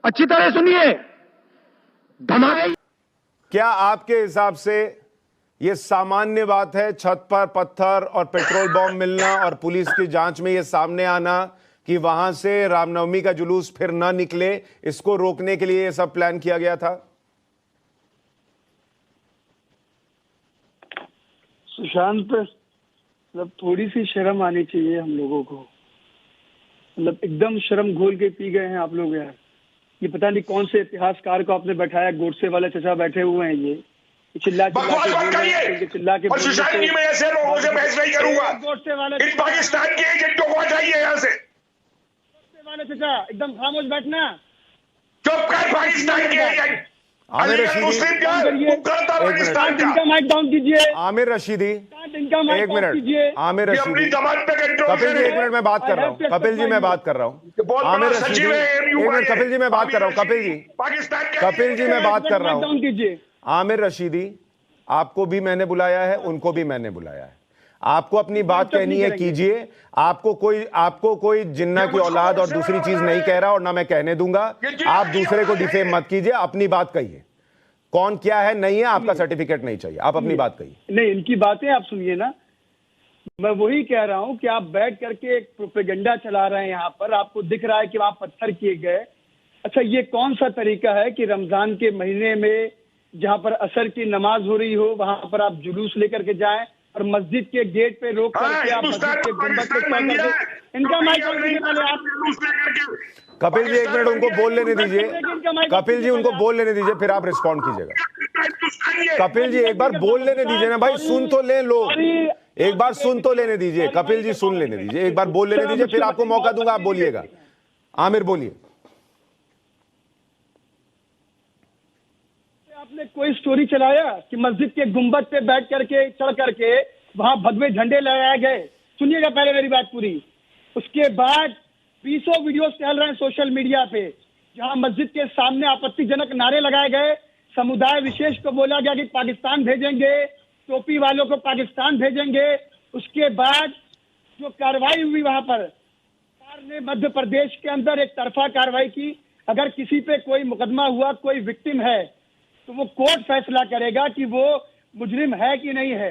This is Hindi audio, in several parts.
अच्छी तरह सुनिए। धमाई क्या आपके हिसाब से ये सामान्य बात है, छत पर पत्थर और पेट्रोल बॉम्ब मिलना और पुलिस की जांच में ये सामने आना कि वहां से रामनवमी का जुलूस फिर ना निकले, इसको रोकने के लिए ये सब प्लान किया गया था? सुशांत, मतलब थोड़ी सी शर्म आनी चाहिए हम लोगों को। मतलब एकदम शर्म घोल के पी गए हैं आप लोग यार। ये पता नहीं कौन से इतिहासकार को आपने बैठाया, गोडसे वाले चचा बैठे हुए हैं ये चिल्ला चिल्ला के और सुशांत जी, मैं ऐसे लोगों से बहस नहीं करूंगा। गोडसे वाले इन पाकिस्तान के एजेंटों को हटाइए यहाँ से। गोडसे वाले चचा एकदम खामोश बैठना। चुप कर पाकिस्तान के एजेंट। आमिर रशीदी, इनका माइक डाउन कीजिए। आमिर रशीदी, इनका माइक एक डाउन मिनट। कीजिए। आमिर ये अपनी रशीदी, जबान पे कंट्रोल कपिल जी करें। एक मिनट में बात कर रहा हूँ। कपिल जी मैं बात कर रहा हूँ। आमिर रशीदी एक मिनट। कपिल जी मैं बात कर रहा हूँ। कपिल जी, पाकिस्तान के कपिल जी मैं बात कर रहा डाउन हूँ। कीजिए। आमिर रशीदी, आपको भी मैंने बुलाया है, उनको भी मैंने बुलाया है। आपको अपनी बात कहनी है कीजिए। आपको कोई जिन्ना की औलाद और दूसरी चीज नहीं कह रहा और ना मैं कहने दूंगा। आप दूसरे को डिफेम मत कीजिए, अपनी बात कहिए। कौन क्या है नहीं है, आपका सर्टिफिकेट नहीं चाहिए, आप अपनी बात कहिए। नहीं, इनकी बातें आप सुनिए ना। मैं वही कह रहा हूं कि आप बैठ करके एक प्रोपेगेंडा चला रहे हैं यहाँ पर। आपको दिख रहा है कि वहां पत्थर किए गए। अच्छा, ये कौन सा तरीका है कि रमजान के महीने में जहां पर असर की नमाज हो रही हो वहां पर आप जुलूस लेकर के जाएं और मस्जिद के गेट पे रोक करके आप मस्जिद के गुंबद पे चढ़ करके इनका माइक ऑन कीजिए पहले आप। कपिल जी एक मिनट उनको बोल लेने दीजिए। कपिल जी उनको बोल लेने दीजिए, फिर आप रिस्पॉन्ड कीजिएगा। कपिल जी एक बार बोल लेने दीजिए ना भाई, सुन तो ले लोग। एक बार सुन तो लेने दीजिए। कपिल जी सुन लेने दीजिए, एक बार बोल लेने दीजिए, फिर आपको मौका दूंगा, आप बोलिएगा। आमिर बोलिए। आपने कोई स्टोरी चलाया कि मस्जिद के गुंबद पे बैठ करके चढ़ करके वहां भगवे झंडे लगाए गए। सुनिएगा पहले मेरी बात पूरी। उसके बाद 20 वीडियोस चल रहे हैं सोशल मीडिया पे जहां मस्जिद के सामने आपत्तिजनक नारे लगाए गए। समुदाय विशेष को बोला गया कि पाकिस्तान भेजेंगे, टोपी वालों को पाकिस्तान भेजेंगे। उसके बाद जो कार्रवाई हुई वहां पर, सरकार ने मध्य प्रदेश के अंदर एक तरफा कार्रवाई की। अगर किसी पे कोई मुकदमा हुआ, कोई विक्टिम है, तो वो कोर्ट फैसला करेगा कि वो मुजरिम है कि नहीं है,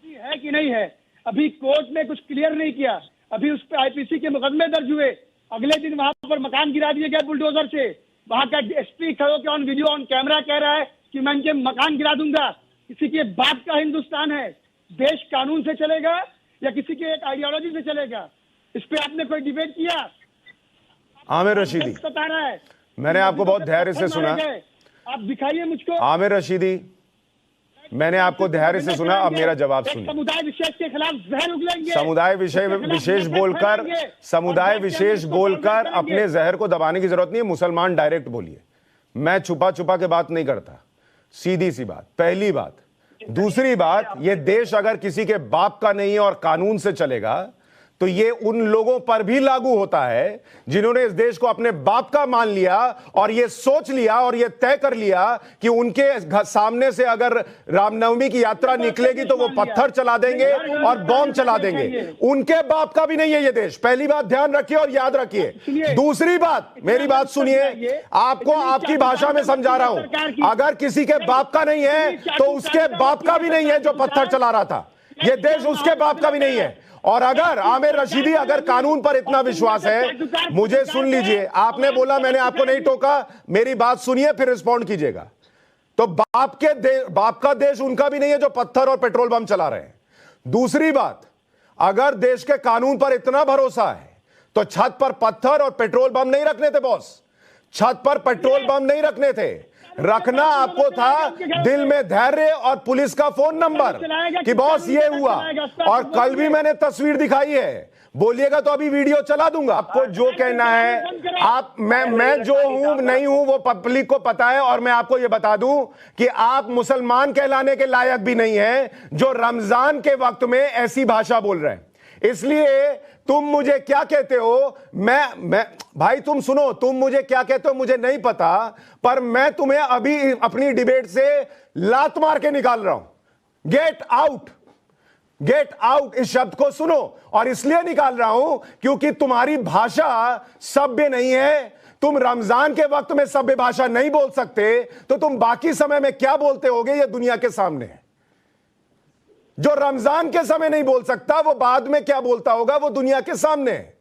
है कि नहीं है। अभी कोर्ट ने कुछ क्लियर नहीं किया। अभी उस पर आईपीसी के मुकदमे दर्ज हुए। अगले दिन वहां पर मकान गिरा दिए गए बुलडोजर से। वहां का एसपी खड़ो के ऑन वीडियो ऑन कैमरा कह रहा है कि मैं इनके मकान गिरा दूंगा। किसी के बाप का हिंदुस्तान है। देश कानून से चलेगा या किसी के एक आइडियोलॉजी से चलेगा? इस पे आपने कोई डिबेट किया? आमिर रशीदी, बता रहा है, मैंने आपको बहुत धैर्य से सुना। आप दिखाइए मुझको। आमिर रशीदी, मैंने आपको धैर्य से सुना, अब मेरा जवाब सुनिए। समुदाय विशेष के खिलाफ जहर उगलेंगे। समुदाय विशेष बोलकर अपने जहर को दबाने की जरूरत नहीं है। मुसलमान डायरेक्ट बोलिए, मैं छुपा छुपा के बात नहीं करता। सीधी सी बात, पहली बात। दूसरी बात, ये देश अगर किसी के बाप का नहीं है और कानून से चलेगा तो ये उन लोगों पर भी लागू होता है जिन्होंने इस देश को अपने बाप का मान लिया और ये सोच लिया और ये तय कर लिया कि उनके सामने से अगर रामनवमी की यात्रा निकलेगी तो वो पत्थर चला देंगे और बॉम्ब चला देंगे। उनके बाप का भी नहीं है ये देश। पहली बात ध्यान रखिए और याद रखिए। दूसरी बात, मेरी बात सुनिए, आपको आपकी भाषा में समझा रहा हूं। अगर किसी के बाप का नहीं है तो उसके बाप का भी नहीं है जो पत्थर चला रहा था। ये देश उसके बाप का भी नहीं है। और अगर आमिर रशीदी, अगर कानून पर इतना विश्वास है, मुझे सुन लीजिए। आपने बोला, मैंने आपको नहीं टोका, मेरी बात सुनिए फिर रिस्पॉन्ड कीजिएगा। तो बाप का देश उनका भी नहीं है जो पत्थर और पेट्रोल बम चला रहे हैं। दूसरी बात, अगर देश के कानून पर इतना भरोसा है तो छत पर पत्थर और पेट्रोल बम नहीं रखने थे बॉस। छत पर पेट्रोल बम नहीं रखने थे। रखना आपको था दिल में धैर्य और पुलिस का फोन नंबर कि बॉस ये हुआ। और कल भी मैंने तस्वीर दिखाई है, बोलिएगा तो अभी वीडियो चला दूंगा। आपको जो कहना है आप, मैं जो हूं नहीं हूं वो पब्लिक को पता है। और मैं आपको ये बता दूं कि आप मुसलमान कहलाने के लायक भी नहीं है जो रमजान के वक्त में ऐसी भाषा बोल रहे हैं। इसलिए तुम मुझे क्या कहते हो, मैं भाई तुम सुनो, तुम मुझे क्या कहते हो मुझे नहीं पता, पर मैं तुम्हें अभी अपनी डिबेट से लात मार के निकाल रहा हूं। गेट आउट, गेट आउट इस शब्द को सुनो। और इसलिए निकाल रहा हूं क्योंकि तुम्हारी भाषा सभ्य नहीं है, तुम रमजान के वक्त में सभ्य भाषा नहीं बोल सकते तो तुम बाकी समय में क्या बोलते होगे ये दुनिया के सामने है। जो रमजान के समय नहीं बोल सकता वो बाद में क्या बोलता होगा वो दुनिया के सामने है।